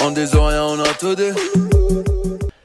On des oreilles, on a tout dit.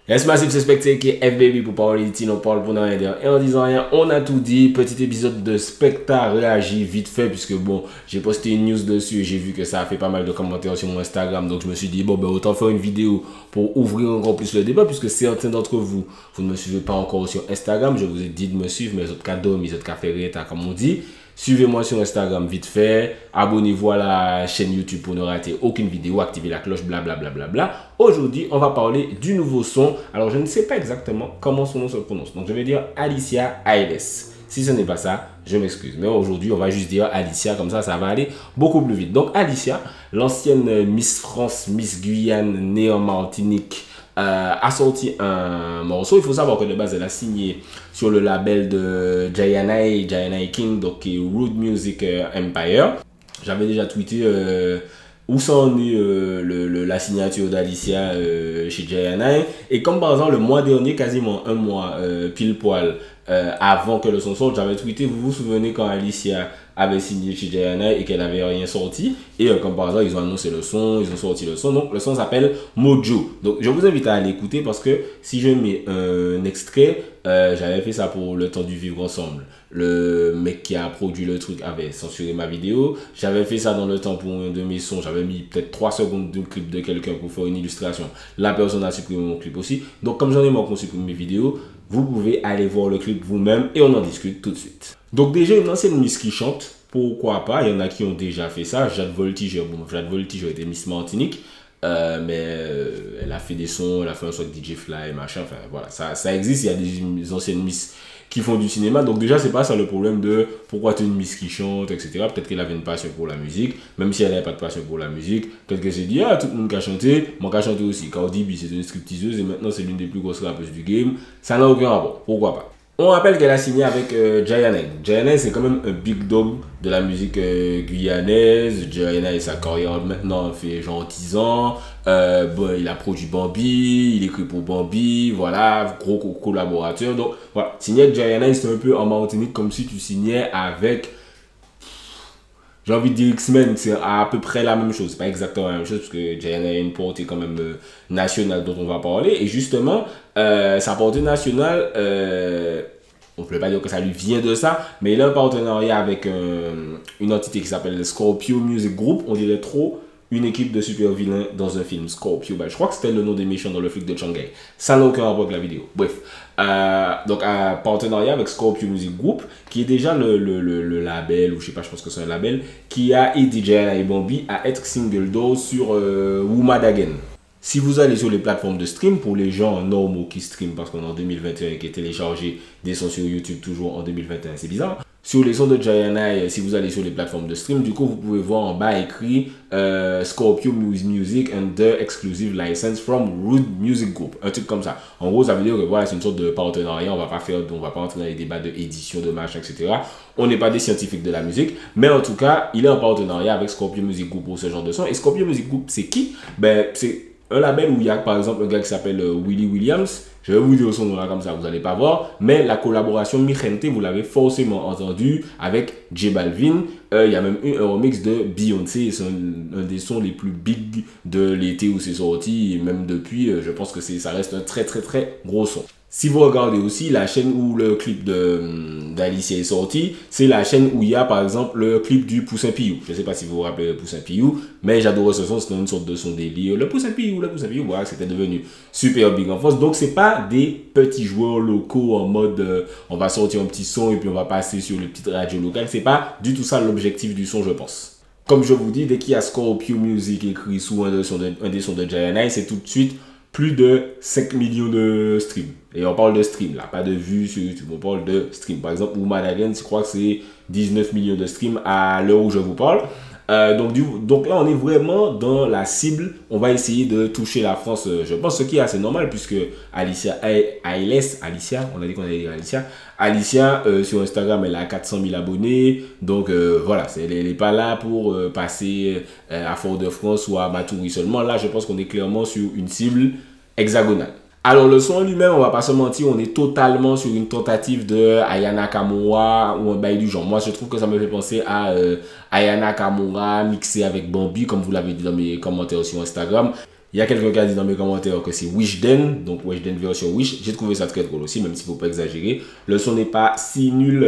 Yes, Massive Suspect qui est FBB pour parler d'ici, on parle pour rien dire. Et en disant rien, on a tout dit. Petit épisode de Specta réagit vite fait, puisque bon, j'ai posté une news dessus et j'ai vu que ça a fait pas mal de commentaires sur mon Instagram. Donc je me suis dit, bon, ben autant faire une vidéo pour ouvrir encore plus le débat, puisque certains d'entre vous, vous ne me suivez pas encore sur Instagram. Je vous ai dit de me suivre, mais les autres cadeaux, mes autres cafés, comme on dit. Suivez-moi sur Instagram vite fait, abonnez-vous à la chaîne YouTube pour ne rater aucune vidéo, activez la cloche, blablabla. Bla, bla, bla. Aujourd'hui, on va parler du nouveau son. Alors, je ne sais pas exactement comment son nom se prononce. Donc, je vais dire Alicia Ailes. Si ce n'est pas ça, je m'excuse. Mais aujourd'hui, on va juste dire Alicia, comme ça va aller beaucoup plus vite. Donc, Alicia, l'ancienne Miss France, Miss Guyane, née en Martinique, a sorti un morceau. Il faut savoir que de base, elle a signé sur le label de Jayanai King, donc qui est Rude Music Empire. J'avais déjà tweeté où ça en est la signature d'Alicia chez Jayanai. Et comme par exemple, le mois dernier, quasiment un mois pile poil avant que le son sorte, j'avais tweeté, vous vous souvenez quand Alicia avait signé chez Jayanai et qu'elle n'avait rien sorti, et comme par hasard ils ont annoncé le son, ils ont sorti le son. Donc le son s'appelle Mojo. Donc je vous invite à aller l'écouter, parce que si je mets un extrait, j'avais fait ça pour le temps du vivre ensemble, le mec qui a produit le truc avait censuré ma vidéo. J'avais fait ça dans le temps pour un de mes sons, j'avais mis peut-être 3 secondes d'un clip de quelqu'un pour faire une illustration, la personne a supprimé mon clip aussi. Donc comme j'en ai marre qu'on supprime mes vidéos, vous pouvez aller voir le clip vous-même et on en discute tout de suite. Donc déjà, une ancienne Miss qui chante, pourquoi pas, il y en a qui ont déjà fait ça. Jade Voltige, bon, Jade Voltige était Miss Martinique, mais elle a fait des sons, elle a fait un son avec DJ Fly, machin, enfin voilà, ça existe, il y a des anciennes Miss qui font du cinéma. Donc déjà, c'est pas ça le problème de pourquoi tu es une Miss qui chante, etc. Peut-être qu'elle avait une passion pour la musique, même si elle n'avait pas de passion pour la musique. Peut-être qu'elle s'est dit, ah, tout le monde qui a chanté, moi qui a chanté aussi. Cardi B, c'est une stripteaseuse et maintenant c'est l'une des plus grosses rappeuses du game. Ça n'a aucun rapport, pourquoi pas. On rappelle qu'elle a signé avec Jayanai. Jayanai, c'est quand même un big dog de la musique guyanaise. Jayanai, sa carrière maintenant fait genre 10 ans. Bon, il a produit Bambi, il écrit pour Bambi, voilà, gros collaborateur. Donc voilà, signer avec Jayanai, c'est un peu en Martinique comme si tu signais avec, j'ai envie de dire X-Men, c'est à peu près la même chose. C'est pas exactement la même chose, parce que Jayanai a une portée quand même nationale dont on va parler. Et justement, sa portée nationale, on ne peut pas dire que ça lui vient de ça, mais il a un partenariat avec une entité qui s'appelle Scorpio Music Group. On dirait trop une équipe de super vilains dans un film, Scorpio. Ben, je crois que c'était le nom des méchants dans le flic de Shanghai. Ça n'a aucun rapport avec la vidéo. Bref. Donc, un partenariat avec Scorpio Music Group, qui est déjà le label, ou je sais pas, je pense que c'est un label, qui a aidé Jayanai et Bambi à être single door sur Woman Again. Si vous allez sur les plateformes de stream, pour les gens normaux qui streament, parce qu'on est en 2021 et qui téléchargé des sons sur YouTube toujours en 2021, c'est bizarre. Sur les sons de Jayanai, si vous allez sur les plateformes de stream, du coup, vous pouvez voir en bas écrit Scorpio Music under exclusive license from Rude Music Group. Un truc comme ça. En gros, ça veut dire que voilà, c'est une sorte de partenariat. On va pas entrer dans les débats de édition, de machin, etc. On n'est pas des scientifiques de la musique. Mais en tout cas, il est en partenariat avec Scorpio Music Group pour ce genre de son. Et Scorpio Music Group, c'est qui? Ben, c'est un label où il y a par exemple un gars qui s'appelle Willie Williams. Je vais vous dire son nom là comme ça, vous n'allez pas voir. Mais la collaboration Mi Gente, vous l'avez forcément entendu avec J Balvin. Il y a même eu un remix de Beyoncé. C'est un des sons les plus big de l'été où c'est sorti. Et même depuis, je pense que ça reste un très très très gros son. Si vous regardez aussi la chaîne où le clip d'Alicia est sorti, c'est la chaîne où il y a par exemple le clip du Poussin Pillou. Je ne sais pas si vous vous rappelez le Poussin Pillou, mais j'adorais ce son, c'était une sorte de son délire. Le Poussin Pillou, voilà, c'était devenu super big en France. Donc c'est pas des petits joueurs locaux en mode on va sortir un petit son et puis on va passer sur les petites radios locales. C'est pas du tout ça l'objectif du son, je pense. Comme je vous dis, dès qu'il y a Scorpio Music écrit sous un des sons de Jayanai, c'est tout de suite plus de 5 millions de streams. Et on parle de streams là, pas de vues sur YouTube, on parle de streams. Par exemple, Woman Again, je crois que c'est 19 millions de streams à l'heure où je vous parle. Donc là, on est vraiment dans la cible. On va essayer de toucher la France, je pense, ce qui est assez normal, puisque Alicia, on a dit qu'on allait dire Alicia, sur Instagram, elle a 400 000 abonnés. Donc voilà, elle n'est pas là pour passer à Fort-de-France ou à Matoury seulement. Là, je pense qu'on est clairement sur une cible hexagonale. Alors le son lui-même, on va pas se mentir, on est totalement sur une tentative de Aya Nakamura ou un bail du genre. Moi je trouve que ça me fait penser à Aya Nakamura mixé avec Bambi, comme vous l'avez dit dans mes commentaires sur Instagram. Il y a quelqu'un qui a dit dans mes commentaires que c'est Weshden, donc Weshden version Wish. J'ai trouvé ça très drôle aussi, même s'il ne faut pas exagérer. Le son n'est pas si nul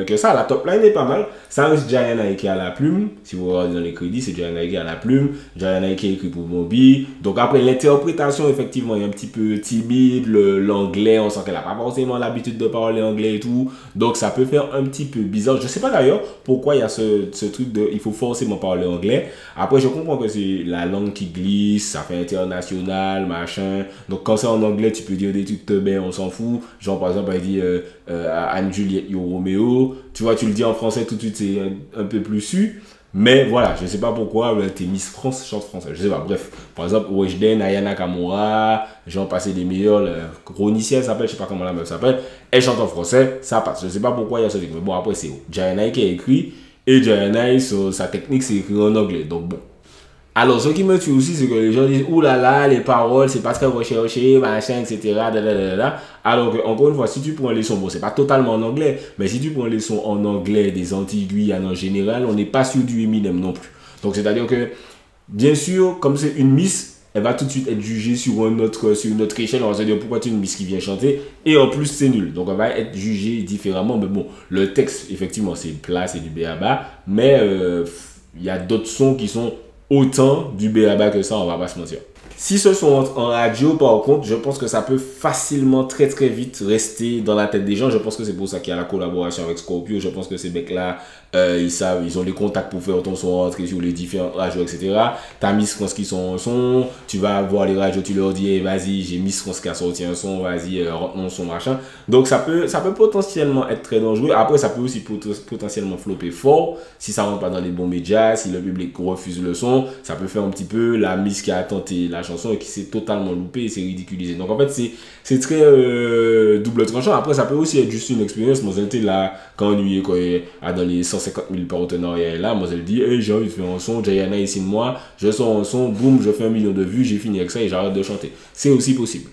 que ça. La top line est pas mal. Ça reste Jayana qui a la plume. Si vous regardez dans les crédits, c'est Jayana qui a la plume. Jayana qui a écrit pour Bambi. Donc après, l'interprétation, effectivement, est un petit peu timide. L'anglais, on sent qu'elle n'a pas forcément l'habitude de parler anglais et tout. Donc ça peut faire un petit peu bizarre. Je ne sais pas d'ailleurs pourquoi il y a ce truc de il faut forcément parler anglais. Après, je comprends que c'est la langue qui glisse, ça fait international, machin. Donc quand c'est en anglais, tu peux dire des trucs teubés, on s'en fout. Genre par exemple, elle dit Anne-Juliette Yo Roméo. Tu vois, tu le dis en français tout de suite, c'est un peu plus su. Mais voilà, je sais pas pourquoi, t'es Miss France, chante français. Je sais pas, bref. Par exemple, Weshden, Aya Nakamura, j'en passais des meilleurs. Roniciel elle s'appelle, je sais pas comment la meuf s'appelle. Elle chante en français, ça passe. Je sais pas pourquoi il y a ce truc. Mais bon, après, c'est Jayana qui a écrit. Et Jayana, sa technique, c'est écrit en anglais. Donc bon. Alors, ce qui me tue aussi, c'est que les gens disent, ouh là là, les paroles, c'est pas très recherché, machin, etc. Alors que, encore une fois, si tu prends les sons, bon, c'est pas totalement en anglais, mais si tu prends les sons en anglais des Antilles-Guyane en général, on n'est pas sur du Eminem non plus. Donc, c'est-à-dire que, bien sûr, comme c'est une miss, elle va tout de suite être jugée sur une autre échelle. On va se dire pourquoi tu es une miss qui vient chanter. Et en plus, c'est nul. Donc, elle va être jugée différemment. Mais bon, le texte, effectivement, c'est plat, c'est du b.a.-ba. Mais il y a d'autres sons qui sont autant du b.a.-ba que ça, on va pas se mentir. Si ce sont en radio, par contre, je pense que ça peut facilement, très très vite rester dans la tête des gens. Je pense que c'est pour ça qu'il y a la collaboration avec Scorpio. Je pense que ces mecs-là, ils savent, ils ont les contacts pour faire ton son rentrer sur les différentes radios, etc. T'as Miss France qui sont en son, tu vas voir les radios, tu leur dis, hey, vas-y, j'ai Miss France qui a sorti un son, vas-y, rentre mon son, machin. Donc ça peut potentiellement être très dangereux. Après, ça peut aussi potentiellement flopper fort si ça rentre pas dans les bons médias, si le public refuse le son. Ça peut faire un petit peu la Miss qui a tenté la chanson et qui s'est totalement loupé et s'est ridiculisé. Donc en fait, c'est très double tranchant. Après, ça peut aussi être juste une expérience. Moi, j'étais là quand on quand il a dans les 150 000 partenariats là. Moi, elle dit, hey, j'ai envie de faire un son, Jayana ici de moi, je sors un son, boum, je fais 1 million de vues, j'ai fini avec ça et j'arrête de chanter. C'est aussi possible.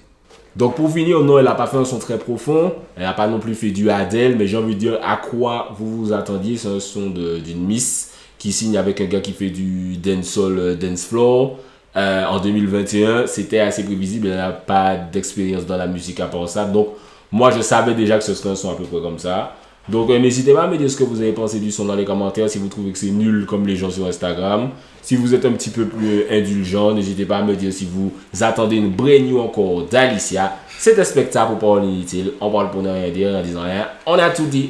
Donc pour finir, non, elle n'a pas fait un son très profond, elle n'a pas non plus fait du Adele, mais j'ai envie de dire à quoi vous vous attendiez. C'est un son d'une Miss qui signe avec un gars qui fait du dancehall, dance floor. En 2021, c'était assez prévisible, elle n'a pas d'expérience dans la musique à part ça. Donc moi je savais déjà que ce serait un son à peu près comme ça. Donc n'hésitez pas à me dire ce que vous avez pensé du son dans les commentaires, si vous trouvez que c'est nul comme les gens sur Instagram. Si vous êtes un petit peu plus indulgent, n'hésitez pas à me dire si vous attendez une brand new encore d'Alicia. C'était Spectacle pour Parole Inutile. On parle pour ne rien dire, en disant rien. On a tout dit.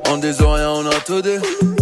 On des oreilles, on a tout dit.